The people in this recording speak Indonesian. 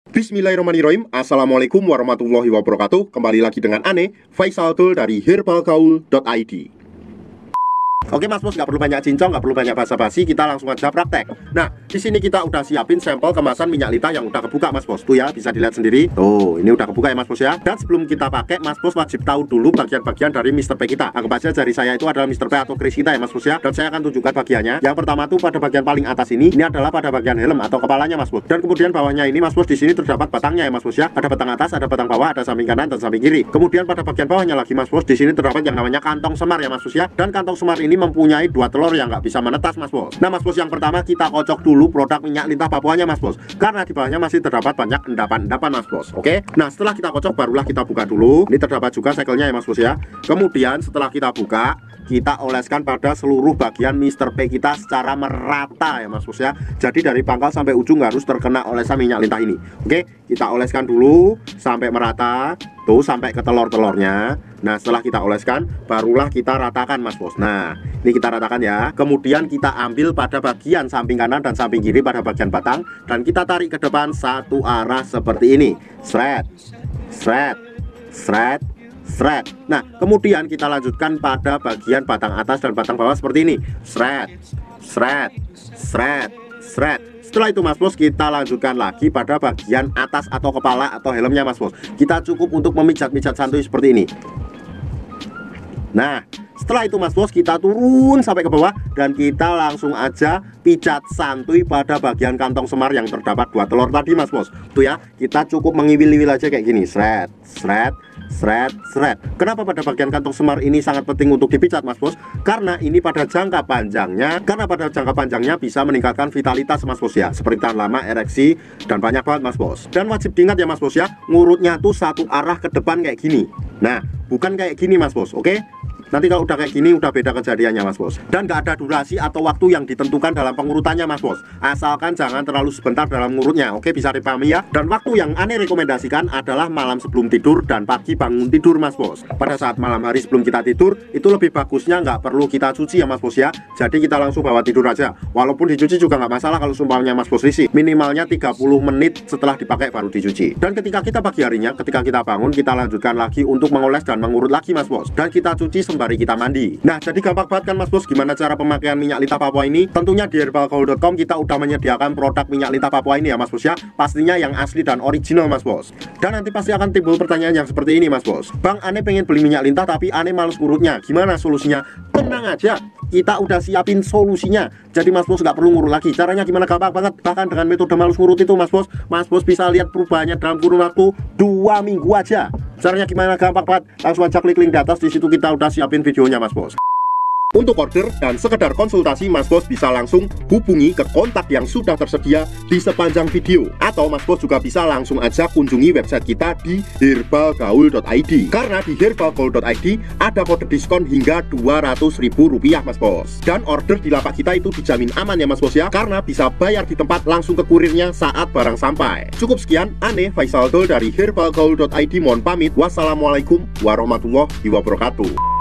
Bismillahirrahmanirrahim. Assalamualaikum warahmatullahi wabarakatuh. Kembali lagi dengan Ane, Faisal Dul dari herbalgaul.id. Oke Mas Bos, nggak perlu banyak cincong, nggak perlu banyak basa-basi, kita langsung aja praktek. Nah, di sini kita udah siapin sampel kemasan minyak lintah yang udah kebuka Mas Bos. Tuh ya, bisa dilihat sendiri. Tuh, ini udah kebuka ya Mas Bos ya. Dan sebelum kita pakai, Mas Bos wajib tahu dulu bagian-bagian dari Mr. P kita. Anggap aja jari saya itu adalah Mr. P atau Chris kita ya Mas Bos ya. Dan saya akan tunjukkan bagiannya. Yang pertama tuh pada bagian paling atas ini adalah pada bagian helm atau kepalanya Mas Bos. Dan kemudian bawahnya ini Mas Bos, di sini terdapat batangnya ya Mas Bos ya. Ada batang atas, ada batang bawah, ada samping kanan dan samping kiri. Kemudian pada bagian bawahnya lagi Mas Bos, di sini terdapat yang namanya kantong semar ya Mas Bos ya. Dan kantong semar ini mempunyai dua telur yang nggak bisa menetas Mas Bos. Nah Mas Bos, yang pertama kita kocok dulu produk minyak lintah Papuanya Mas Bos, karena di bawahnya masih terdapat banyak endapan-endapan Mas Bos. Oke, nah setelah kita kocok barulah kita buka dulu. Ini terdapat juga segel-nya ya Mas Bos ya. Kemudian setelah kita buka, kita oleskan pada seluruh bagian Mr. P kita secara merata ya Mas Bos ya. Jadi dari pangkal sampai ujung harus terkena olesan minyak lintah ini. Oke, kita oleskan dulu sampai merata. Tuh, sampai ke telur-telurnya. Nah setelah kita oleskan barulah kita ratakan Mas Bos. Nah ini kita ratakan ya. Kemudian kita ambil pada bagian samping kanan dan samping kiri pada bagian batang, dan kita tarik ke depan satu arah seperti ini. Shred, shred, shred, shred. Nah kemudian kita lanjutkan pada bagian batang atas dan batang bawah seperti ini. Shred, shred, shred, shred. Setelah itu Mas Bos, kita lanjutkan lagi pada bagian atas atau kepala atau helmnya Mas Bos. Kita cukup untuk memijat-mijat santuy seperti ini. Nah setelah itu Mas Bos, kita turun sampai ke bawah dan kita langsung aja pijat santuy pada bagian kantong semar yang terdapat dua telur tadi Mas Bos. Tuh ya, kita cukup mengiwil-iwil aja kayak gini. Shred, shred, shred, shred. Kenapa pada bagian kantong semar ini sangat penting untuk dipijat Mas Bos? Karena ini pada jangka panjangnya bisa meningkatkan vitalitas Mas Bos ya, seperti tahan lama, ereksi, dan banyak banget Mas Bos. Dan wajib diingat ya Mas Bos ya, ngurutnya tuh satu arah ke depan kayak gini. Nah bukan kayak gini Mas Bos, oke? Nanti kalau udah kayak gini udah beda kejadiannya Mas Bos. Dan gak ada durasi atau waktu yang ditentukan dalam pengurutannya Mas Bos, asalkan jangan terlalu sebentar dalam ngurutnya. Oke, bisa dipahami ya. Dan waktu yang Ane rekomendasikan adalah malam sebelum tidur dan pagi bangun tidur Mas Bos. Pada saat malam hari sebelum kita tidur, itu lebih bagusnya nggak perlu kita cuci ya Mas Bos ya. Jadi kita langsung bawa tidur aja. Walaupun dicuci juga nggak masalah kalau sumpahnya Mas Bos risih. Minimalnya 30 menit setelah dipakai baru dicuci. Dan ketika kita pagi harinya, ketika kita bangun, kita lanjutkan lagi untuk mengoles dan mengurut lagi Mas Bos. Dan kita cuci sembari kita mandi. Nah jadi gampang banget kan Mas Bos gimana cara pemakaian minyak lintah Papua ini. Tentunya di herbalgaul.com kita udah menyediakan produk minyak lintah Papua ini ya Mas Bos ya. Pastinya yang asli dan original Mas Bos. Dan nanti pasti akan timbul pertanyaan yang seperti ini Mas Bos. Bang, Ane pengen beli minyak lintah tapi Ane males ngurutnya, gimana solusinya? Tenang aja, kita udah siapin solusinya. Jadi Mas Bos nggak perlu ngurut lagi. Caranya gimana? Gampang banget. Bahkan dengan metode males ngurut itu Mas Bos bisa lihat perubahannya dalam kurun waktu 2 minggu aja. Caranya gimana? Gampang banget. Langsung aja klik link di atas. Di situ kita udah siapin videonya Mas Bos. Untuk order dan sekedar konsultasi, Mas Bos bisa langsung hubungi ke kontak yang sudah tersedia di sepanjang video. Atau Mas Bos juga bisa langsung aja kunjungi website kita di herbalgaul.id. Karena di herbalgaul.id ada kode diskon hingga Rp200.000 Mas Bos. Dan order di lapak kita itu dijamin aman ya Mas Bos ya, karena bisa bayar di tempat langsung ke kurirnya saat barang sampai. Cukup sekian, Ane Faisal Dul dari herbalgaul.id mohon pamit. Wassalamualaikum warahmatullahi wabarakatuh.